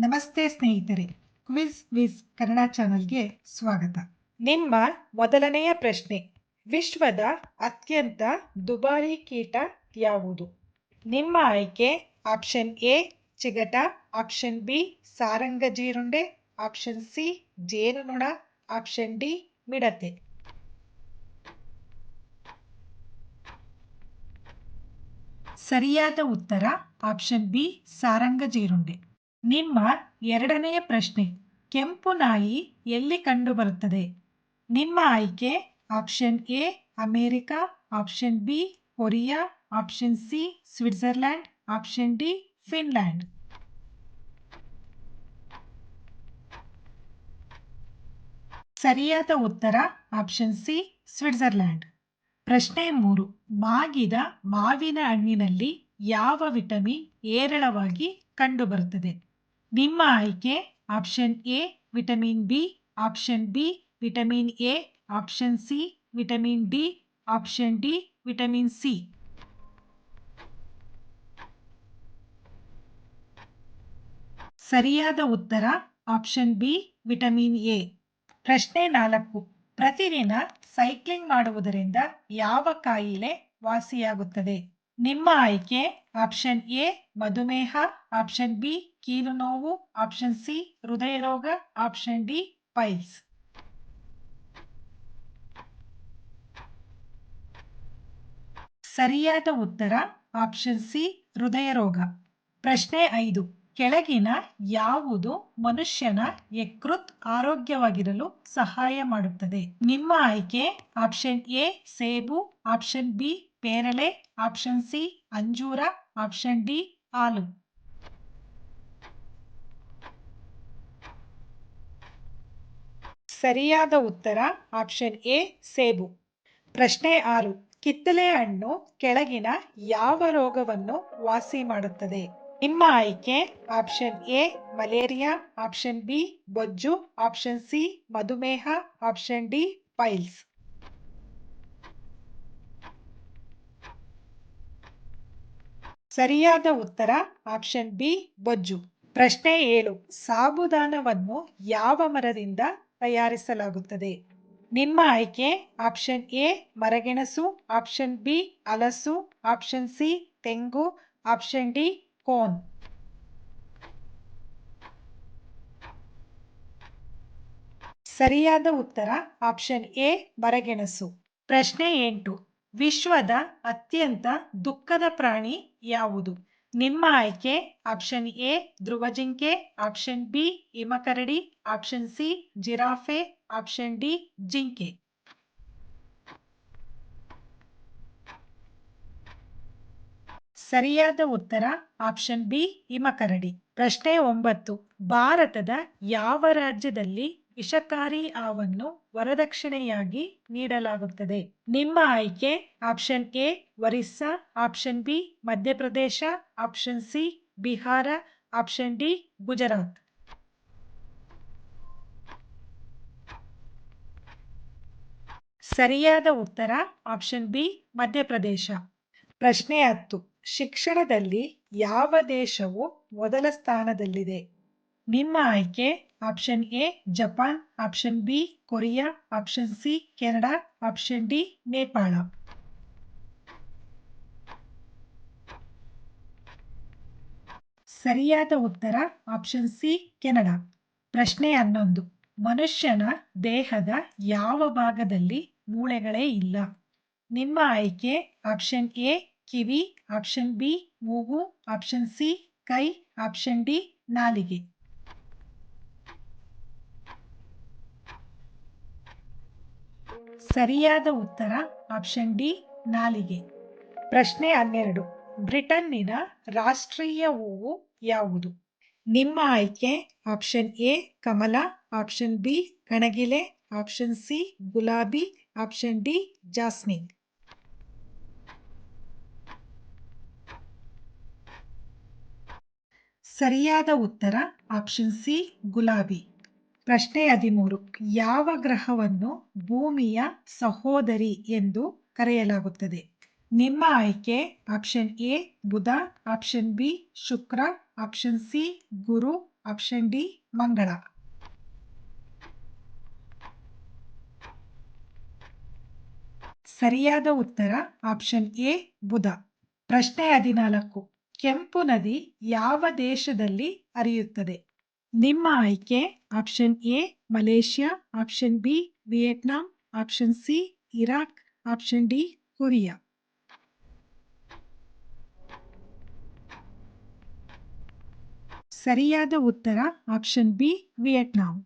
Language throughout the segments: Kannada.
ನಮಸ್ತೆ ಸ್ನೇಹಿತರೆ, ಕ್ವಿಜ್ ವಿಸ್ ಕನ್ನಡ ಚಾನಲ್ಗೆ ಸ್ವಾಗತ. ನಿಮ್ಮ ಮೊದಲನೆಯ ಪ್ರಶ್ನೆ, ವಿಶ್ವದ ಅತ್ಯಂತ ದುಬಾರಿ ಕೀಟ ಯಾವುದು? ನಿಮ್ಮ ಆಯ್ಕೆ ಆಪ್ಷನ್ ಎ ಚಿಗಟ, ಆಪ್ಷನ್ ಬಿ ಸಾರಂಗ ಜೀರುಂಡೆ, ಆಪ್ಷನ್ ಸಿ ಜೇನುನೊಣ, ಆಪ್ಷನ್ ಡಿ ಮಿಡತೆ. ಸರಿಯಾದ ಉತ್ತರ ಆಪ್ಷನ್ ಬಿ ಸಾರಂಗ ಜೀರುಂಡೆ. ನಿಮ್ಮ ಎರಡನೆಯ ಪ್ರಶ್ನೆ, ಕೆಂಪು ನಾಯಿ ಎಲ್ಲಿ ಕಂಡುಬರುತ್ತದೆ? ನಿಮ್ಮ ಆಯ್ಕೆ option A America, option B Korea, option C Switzerland, option D Finland. ಸರಿಯಾದ ಉತ್ತರ ಆಪ್ಷನ್ ಸಿ ಸ್ವಿಟ್ಜರ್ಲ್ಯಾಂಡ್. ಪ್ರಶ್ನೆ 3, ಮಾಗಿದ ಮಾವಿನ ಹಣ್ಣಿನಲ್ಲಿ ಯಾವ ವಿಟಮಿನ್ ಹೇರಳವಾಗಿ ಕಂಡುಬರುತ್ತದೆ? ನಿಮ್ಮ ಆಯ್ಕೆ option A vitamin B, option B vitamin A, option C vitamin D, option D vitamin C. ಸರಿಯಾದ ಉತ್ತರ ಆಪ್ಷನ್ ಬಿ ವಿಟಮಿನ್ ಎ. ಪ್ರಶ್ನೆ 4, ಪ್ರತಿದಿನ ಸೈಕ್ಲಿಂಗ್ ಮಾಡುವುದರಿಂದ ಯಾವ ಕಾಯಿಲೆ ವಾಸಿಯಾಗುತ್ತದೆ? ನಿಮ್ಮ ಆಯ್ಕೆ ಆಪ್ಷನ್ ಎ ಮಧುಮೇಹ, ಆಪ್ಷನ್ ಬಿ ಕೀಲು ನೋವು, ಆಪ್ಷನ್ ಸಿ ಹೃದಯ ರೋಗ, ಆಪ್ಷನ್ ಡಿ ಪೈಲ್ಸ್. ಸರಿಯಾದ ಉತ್ತರ ಆಪ್ಷನ್ ಸಿ ಹೃದಯ ರೋಗ. ಪ್ರಶ್ನೆ 5, ಕೆಳಗಿನ ಯಾವುದು ಮನುಷ್ಯನ ಯಕೃತ್ ಆರೋಗ್ಯವಾಗಿರಲು ಸಹಾಯ ಮಾಡುತ್ತದೆ? ನಿಮ್ಮ ಆಯ್ಕೆ ಆಪ್ಷನ್ ಎ ಸೇಬು, ಆಪ್ಷನ್ ಬಿ ಪೇರಳೆ, ಆಪ್ಷನ್ ಸಿ ಅಂಜೂರ, ಆಪ್ಷನ್ ಡಿ ಹಾಲು. ಸರಿಯಾದ ಉತ್ತರ ಆಪ್ಷನ್ ಎ ಸೇಬು. ಪ್ರಶ್ನೆ 6, ಕಿತ್ತಳೆ ಹಣ್ಣು ಕೆಳಗಿನ ಯಾವ ರೋಗವನ್ನು ವಾಸಿ ಮಾಡುತ್ತದೆ? ನಿಮ್ಮ ಆಯ್ಕೆ option A malaria, option B ಬೊಜ್ಜು, ಆಪ್ಷನ್ ಸಿ ಮಧುಮೇಹ, ಆಪ್ಷನ್ ಡಿ ಪೈಲ್ಸ್. ಸರಿಯಾದ ಉತ್ತರ ಆಪ್ಷನ್ ಬಿ ಬೊಜ್ಜು. ಪ್ರಶ್ನೆ 7, ಸಾಬುದಾನವನ್ನು ಯಾವ ಮರದಿಂದ ತಯಾರಿಸಲಾಗುತ್ತದೆ? ನಿಮ್ಮ ಆಯ್ಕೆ ಆಪ್ಷನ್ ಎ ಮರಗೆಣಸು, ಆಪ್ಷನ್ ಬಿ ಹಲಸು, ಆಪ್ಷನ್ ಸಿ ತೆಂಗು, ಆಪ್ಷನ್ ಡಿ ಕೋನ್. ಸರಿಯಾದ ಉತ್ತರ ಆಪ್ಷನ್ ಎ ಮರಗೆಣಸು. ಪ್ರಶ್ನೆ 8, ವಿಶ್ವದ ಅತ್ಯಂತ ದುಃಖದ ಪ್ರಾಣಿ ಯಾವುದು? ನಿಮ್ಮ ಆಯ್ಕೆ ಆಪ್ಷನ್ ಎ ಧ್ರುವಜಿಂಕೆ, ಆಪ್ಷನ್ ಬಿ ಹಿಮಕರಡಿ, ಆಪ್ಷನ್ ಸಿ ಜಿರಾಫೆ, ಆಪ್ಷನ್ ಡಿ ಜಿಂಕೆ. ಸರಿಯಾದ ಉತ್ತರ ಆಪ್ಷನ್ ಬಿ ಹಿಮಕರಡಿ. ಪ್ರಶ್ನೆ 9, ಭಾರತದ ಯಾವ ರಾಜ್ಯದಲ್ಲಿ ವಿಷಕಾರಿ ಹಾವನ್ನು ವರದಕ್ಷಿಣೆಯಾಗಿ ನೀಡಲಾಗುತ್ತದೆ? ನಿಮ್ಮ ಆಯ್ಕೆ option A Orissa, option B Madhya Pradesh, option C Bihar, option D Gujarat. ಸರಿಯಾದ ಉತ್ತರ ಆಪ್ಷನ್ ಬಿ ಮಧ್ಯಪ್ರದೇಶ. ಪ್ರಶ್ನೆ 10, ಶಿಕ್ಷಣದಲ್ಲಿ ಯಾವ ದೇಶವು ಮೊದಲ ಸ್ಥಾನದಲ್ಲಿದೆ? ನಿಮ್ಮ ಆಯ್ಕೆ option A Japan, option B Korea, option C Canada, option D Nepal. ಸರಿಯಾದ ಉತ್ತರ ಆಪ್ಷನ್ ಸಿ ಕೆನಡಾ. ಪ್ರಶ್ನೆ 11, ಮನುಷ್ಯನ ದೇಹದ ಯಾವ ಭಾಗದಲ್ಲಿ ಮೂಳೆಗಳೇ ಇಲ್ಲ? ನಿಮ್ಮ ಆಯ್ಕೆ option A kiwi, option B ಮೂಗು, ಆಪ್ಷನ್ ಸಿ ಕೈ, ಆಪ್ಷನ್ ಡಿ ನಾಲಿಗೆ. ಸರಿಯಾದ ಉತ್ತರ ಆಪ್ಷನ್ ಡಿ ನಾಲಿಗೆ. ಪ್ರಶ್ನೆ 12, ಬ್ರಿಟನ್ನಿನ ರಾಷ್ಟ್ರೀಯ ಹೂವು ಯಾವುದು? ನಿಮ್ಮ ಆಯ್ಕೆ option A Kamala, option B ಕಣಗಿಲೆ, ಆಪ್ಷನ್ ಸಿ ಗುಲಾಬಿ, ಆಪ್ಷನ್ ಡಿ ಜಾಸ್ಮಿನ್. ಸರಿಯಾದ ಉತ್ತರ ಆಪ್ಷನ್ ಸಿ ಗುಲಾಬಿ. ಪ್ರಶ್ನೆ 13, ಯಾವ ಗ್ರಹವನ್ನು ಭೂಮಿಯ ಸಹೋದರಿ ಎಂದು ಕರೆಯಲಾಗುತ್ತದೆ? ನಿಮ್ಮ ಆಯ್ಕೆ ಆಪ್ಷನ್ ಎ ಬುಧ, ಆಪ್ಷನ್ ಬಿ ಶುಕ್ರ, ಆಪ್ಷನ್ ಸಿ ಗುರು, ಆಪ್ಷನ್ ಡಿ ಮಂಗಳ. ಸರಿಯಾದ ಉತ್ತರ ಆಪ್ಷನ್ ಎ ಬುಧ. ಪ್ರಶ್ನೆ 14. ಕೆಂಪು ನದಿ ಯಾವ ದೇಶದಲ್ಲಿ ಹರಿಯುತ್ತದೆ? ನಿಮ್ಮ ಆಯ್ಕೆ option A Malaysia, option B Vietnam, option C Iraq, option D Korea. ಸರಿಯಾದ ಉತ್ತರ ಆಪ್ಷನ್ ಬಿ ವಿಯೆಟ್ನಾಂ.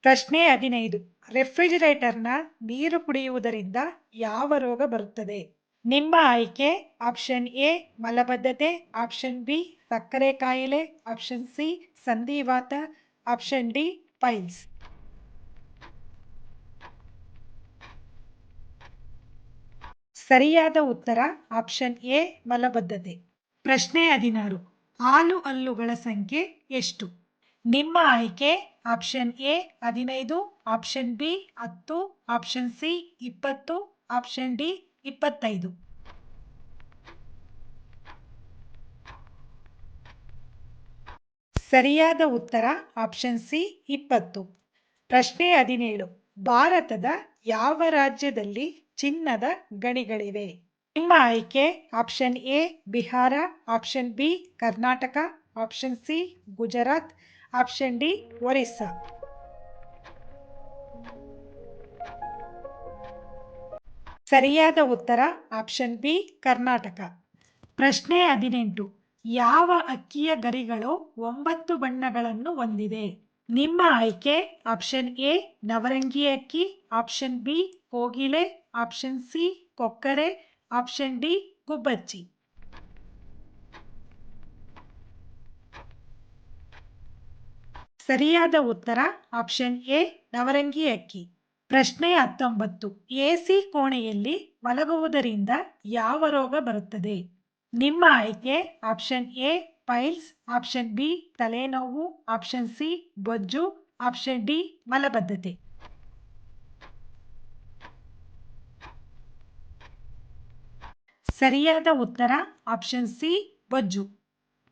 ಪ್ರಶ್ನೆ 15. ರೆಫ್ರಿಜಿರೇಟರ್ನ ನೀರು ಕುಡಿಯುವುದರಿಂದ ಯಾವ ರೋಗ ಬರುತ್ತದೆ? ನಿಮ್ಮ ಆಯ್ಕೆ ಆಪ್ಷನ್ ಎ ಮಲಬದ್ಧತೆ, ಆಪ್ಷನ್ ಬಿ ಸಕ್ಕರೆ ಕಾಯಿಲೆ, ಆಪ್ಷನ್ ಸಿ ಸಂಧಿವಾತ, ಆಪ್ಷನ್ ಡಿ ಪೈಲ್ಸ್. ಸರಿಯಾದ ಉತ್ತರ ಆಪ್ಷನ್ ಎ ಮಲಬದ್ಧತೆ. ಪ್ರಶ್ನೆ 16. ಹಾಲು ಹಲ್ಲುಗಳ ಸಂಖ್ಯೆ ಎಷ್ಟು? ನಿಮ್ಮ ಆಯ್ಕೆ option A 15, option B 10, option C 20, option D 25. ಸರಿಯಾದ ಉತ್ತರ ಆಪ್ಷನ್ ಸಿ 20. ಪ್ರಶ್ನೆ 17. ಭಾರತದ ಯಾವ ರಾಜ್ಯದಲ್ಲಿ ಚಿನ್ನದ ಗಣಿಗಳಿವೆ? ನಿಮ್ಮ ಆಯ್ಕೆ option A Bihar, option B Karnataka, option C Gujarat, option D Orissa. ಸರಿಯಾದ ಉತ್ತರ ಆಪ್ಷನ್ ಬಿ ಕರ್ನಾಟಕ. ಪ್ರಶ್ನೆ 18. ಯಾವ ಅಕ್ಕಿಯ ಗರಿಗಳು 9 ಬಣ್ಣಗಳನ್ನು ಹೊಂದಿದೆ? ನಿಮ್ಮ ಆಯ್ಕೆ ಆಪ್ಷನ್ ಎ ನವರಂಗಿ ಅಕ್ಕಿ, ಆಪ್ಷನ್ ಬಿ ಕೋಗಿಲೆ, ಆಪ್ಷನ್ ಸಿ ಕೊಕ್ಕರೆ, ಆಪ್ಷನ್ ಡಿ ಗುಬ್ಬಚ್ಚಿ. ಸರಿಯಾದ ಉತ್ತರ ಆಪ್ಷನ್ ಎ ನವರಂಗಿ ಅಕ್ಕಿ. ಪ್ರಶ್ನೆ 19. ಎಸಿ ಕೋಣೆಯಲ್ಲಿ ಮಲಗುವುದರಿಂದ ಯಾವ ರೋಗ ಬರುತ್ತದೆ? ನಿಮ್ಮ ಆಯ್ಕೆ option A piles, option B ತಲೆನೋವು, ಆಪ್ಷನ್ ಸಿ ಬೊಜ್ಜು, ಆಪ್ಷನ್ ಡಿ ಮಲಬದ್ಧತೆ. ಸರಿಯಾದ ಉತ್ತರ ಆಪ್ಷನ್ ಸಿ ಬೊಜ್ಜು.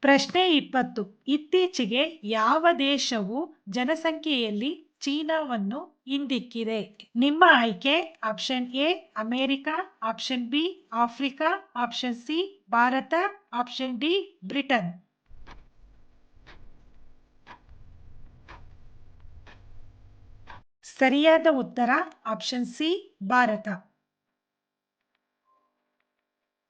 ಪ್ರಶ್ನೆ 20. ಇತ್ತೀಚೆಗೆ ಯಾವ ದೇಶವು ಜನಸಂಖ್ಯೆಯಲ್ಲಿ ಚೀನಾವನ್ನು ಹಿಂದಿಕ್ಕಿದೆ? ನಿಮ್ಮ ಆಯ್ಕೆ option A America, option B Africa, option C Bharat, option D Britain. ಸರಿಯಾದ ಉತ್ತರ ಆಪ್ಷನ್ ಸಿ ಭಾರತ.